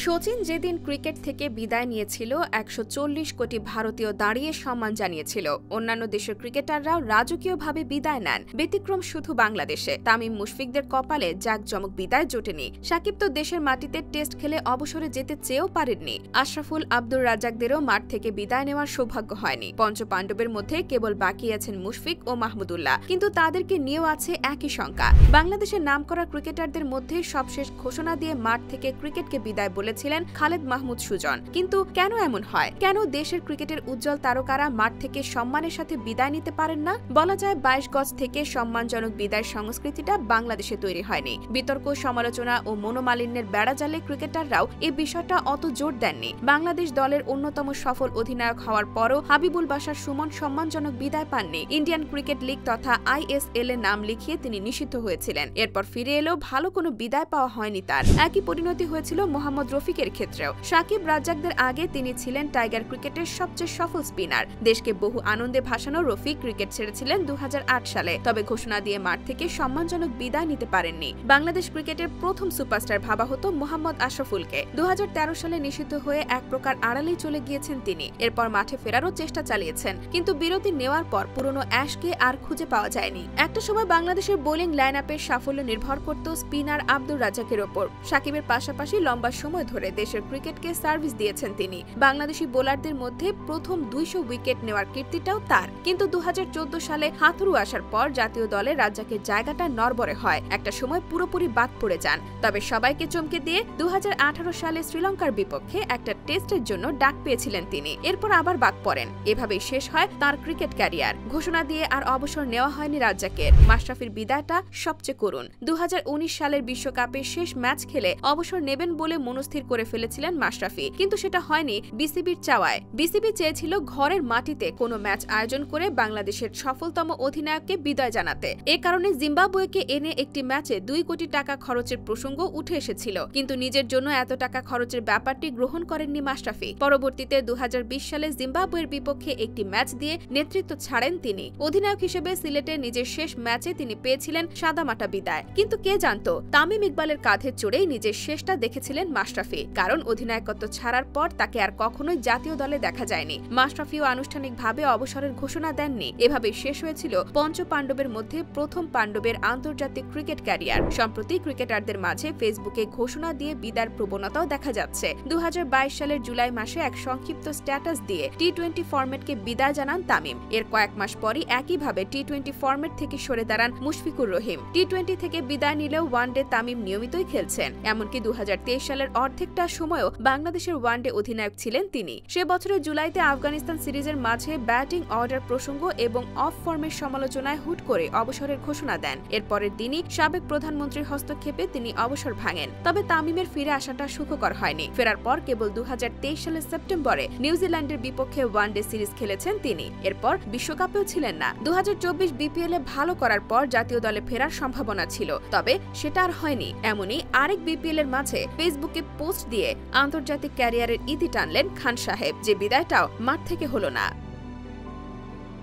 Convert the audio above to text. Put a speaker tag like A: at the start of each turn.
A: সচিন যেদিন ক্রিকেট থেকে বিদায় নিয়েছিল ১৪০ কোটি ভারতীয় দাঁড়িয়ে সম্মান জানিয়েছিল। অন্যান্য দেশের ক্রিকেটাররাও রাজকীয়ভাবে বিদায় নেন, ব্যতিক্রম শুধু বাংলাদেশে। তামিম মুশফিকদের কপালে জাঁকজমক বিদায় জোটেনি। সাকিব তো দেশের মাটিতে টেস্ট খেলে অবসরে যেতে চেয়েও পারেননি। আশরাফুল, আব্দুর রাজ্জাকদেরও মাঠ থেকে বিদায় নেওয়ার সৌভাগ্য হয়নি। পঞ্চপাণ্ডবের মধ্যে কেবল বাকি আছেন মুশফিক ও মাহমুদুল্লাহ, কিন্তু তাদেরকে নিয়েও আছে একই শঙ্কা। বাংলাদেশের নামকরা ক্রিকেটারদের মধ্যে সবশেষ ঘোষণা দিয়ে মাঠ থেকে ক্রিকেটকে বিদায় বলেছিলেন খালেদ মাহমুদ সুজন। কিন্তু কেন এমন হয়? কেন দেশের ক্রিকেটের উজ্জ্বল তারকারা মাঠ থেকে সম্মানের সাথে বিদায় নিতে পারেন না? বলা যায় ২২ গজ থেকে সম্মানজনক বিদায় সংস্কৃতিটা বাংলাদেশে তৈরি হয়নি। বিতর্ক, সমালোচনা ও মনোমালিন্যের বেড়াজালে ক্রিকেটাররাও এই বিষয়টা অত জোর দেননি। বাংলাদেশ দলের অন্যতম সফল অধিনায়ক হওয়ার পরও হাবিবুল বাশার সুমন সম্মানজনক বিদায় পাননি। ইন্ডিয়ান ক্রিকেট লিগ তথা ISL এ নাম লিখিয়ে তিনি নিষিদ্ধ হয়েছিলেন। এরপর ফিরে এলেও ভালো কোনো বিদায় পাওয়া হয়নি তার। একই পরিণতি হয়েছিল মোহাম্মদ রফিকের ক্ষেত্রেও। সাকিব, রাজ্জাকদের আগে তিনি ছিলেন টাইগার ক্রিকেটের সবচেয়ে সফল স্পিনার। দেশকে বহু আনন্দে ভাসানো রফিক ক্রিকেট ছেড়েছিলেন ২০০৮ সালে, তবে ঘোষণা দিয়ে মাঠ থেকে সম্মানজনক বিদায় নিতে পারেননি। বাংলাদেশ ক্রিকেটের প্রথম সুপারস্টার ভাবা হতো মোহাম্মদ আশরাফুলকে। ২০১৩ সালে নিষিদ্ধ হয়ে এক প্রকার আড়ালেই চলে গিয়েছেন তিনি। এরপর মাঠে ফেরারও চেষ্টা চালিয়েছেন, কিন্তু বিরতি নেওয়ার পর পুরনো অ্যাশকে আর খুঁজে পাওয়া যায়নি। একটা সময় বাংলাদেশের বোলিং লাইন আপের সাফল্য নির্ভর করত স্পিনার আব্দুর রাজ্জাকের ওপর। সাকিবের পাশাপাশি লম্বা সময় ধরে দেশের ক্রিকেটকে সার্ভিস দিয়েছেন তিনি। বাংলাদেশি বোলারদের মধ্যে প্রথম ২০০ উইকেট নেওয়ার কীর্তিটাও তার। কিন্তু ২০১৪ সালে হাথুরু আসার পর জাতীয় দলে রাজ্জাকের জায়গাটা নড়বড়ে হয়। একটা সময় পুরোপুরি বাদ পড়ে যান। তবে সবাইকে চমকে দিয়ে ২০১৮ সালে শ্রীলঙ্কার বিপক্ষে একটা টেস্টের জন্য ডাক পেয়েছিলেন তিনি। এরপর আবার বাদ পড়েন। এভাবেই শেষ হয় তার ক্রিকেট ক্যারিয়ার। ঘোষণা দিয়ে আর অবসর নেওয়া হয়নি রাজ্জাকের। মাশরাফির বিদায়টা সবচেয়ে করুণ। ২০১৯ সালের বিশ্বকাপে শেষ ম্যাচ খেলে অবসর নেবেন বলে মনস্থির করে ফেলেছিলেন মাশরাফি, কিন্তু সেটা হয়নি বিসিবির চাওয়ায়। বিসিবি চেয়েছিল ঘরের মাটিতে কোনো ম্যাচ আয়োজন করে বাংলাদেশের সফলতম অধিনায়ককে বিদায় জানাতে। এ কারণে জিম্বাবুয়েকে এনে একটি ম্যাচে ২ কোটি টাকা খরচের প্রসঙ্গ উঠে এসেছিল, কিন্তু নিজের জন্য এত টাকা খরচের ব্যাপারটি গ্রহণ করেননি মাশরাফি। পরবর্তীতে ২০২০ সালে জিম্বাবুয়ের বিপক্ষে একটি ম্যাচ দিয়ে নেতৃত্ব ছাড়েন তিনি। অধিনায়ক হিসেবে সিলেটে নিজের শেষ ম্যাচে তিনি পেয়েছিলেন সাদামাটা বিদায়। কিন্তু কে জানত তামিম ইকবালের কাঁধে চড়েই নিজের শেষটা দেখেছিলেন মাশরাফি। কারণ অধিনায়কত্ব ছাড়ার পর তাকে আর কখনোই জাতীয় দলে দেখা যায়নি। মাশরাফিও আনুষ্ঠানিকভাবে অবসরের ঘোষণা দেননি। এভাবেই শেষ হয়েছিল পঞ্চপাণ্ডবের মধ্যে প্রথম পাণ্ডবের আন্তর্জাতিক ক্রিকেট ক্যারিয়ার। সম্প্রতি ক্রিকেটারদের মাঝে ফেসবুকে ঘোষণা দিয়ে বিদায়ের প্রবণতাও দেখা যাচ্ছে। ২০২২ সালের জুলাই মাসে এক সংক্ষিপ্ত স্ট্যাটাস দিয়ে টি-20 ফরম্যাটকে বিদায় জানান তামিম। এর কয়েক মাস পরই একইভাবে টি-20 ফরম্যাট থেকে সরে দাঁড়ান মুশফিকুর রহিম। টি-20 থেকে বিদায় নিলেও ওয়ানডে তামিম নিয়মিতই খেলছেন। এমনকি ২০২৩ সালের অর্ধেকটা সময়ও বাংলাদেশের ওয়ানডে অধিনায়ক ছিলেন তিনি। সে বছরের জুলাইতে আফগানিস্তান সিরিজের মাঝে ব্যাটিং অর্ডার প্রসঙ্গ এবং অফ ফর্মের সমালোচনায় হুট করে অবসরের ঘোষণা দেন। এরপরের দিনই সাবেক প্রধানমন্ত্রীর হস্তক্ষেপে তিনি অবসর ভাঙেন। তবে তামিমের ফিরে আসাটা সুখকর হয়নি। ফেরার পর কেবল ২০২৩ সালের সেপ্টেম্বরে নিউজিল্যান্ডের বিপক্ষে ওয়ানডে সিরিজ খেলেছেন তিনি। এরপর বিশ্বকাপেও ছিলেন না। ২০২৪ বিপিএল এ ভালো করার পর জাতীয় দলে ফেরার সম্ভাবনা ছিল, তবে সেটা আর হয়নি। এমনই আরেক বিপিএল এর মাঝে ফেসবুকে পোস্ট দিয়ে আন্তর্জাতিক ক্যারিয়ারের ইতি টানলেন খান সাহেব, যে বিদায়টাও মাঠ থেকে হলো না।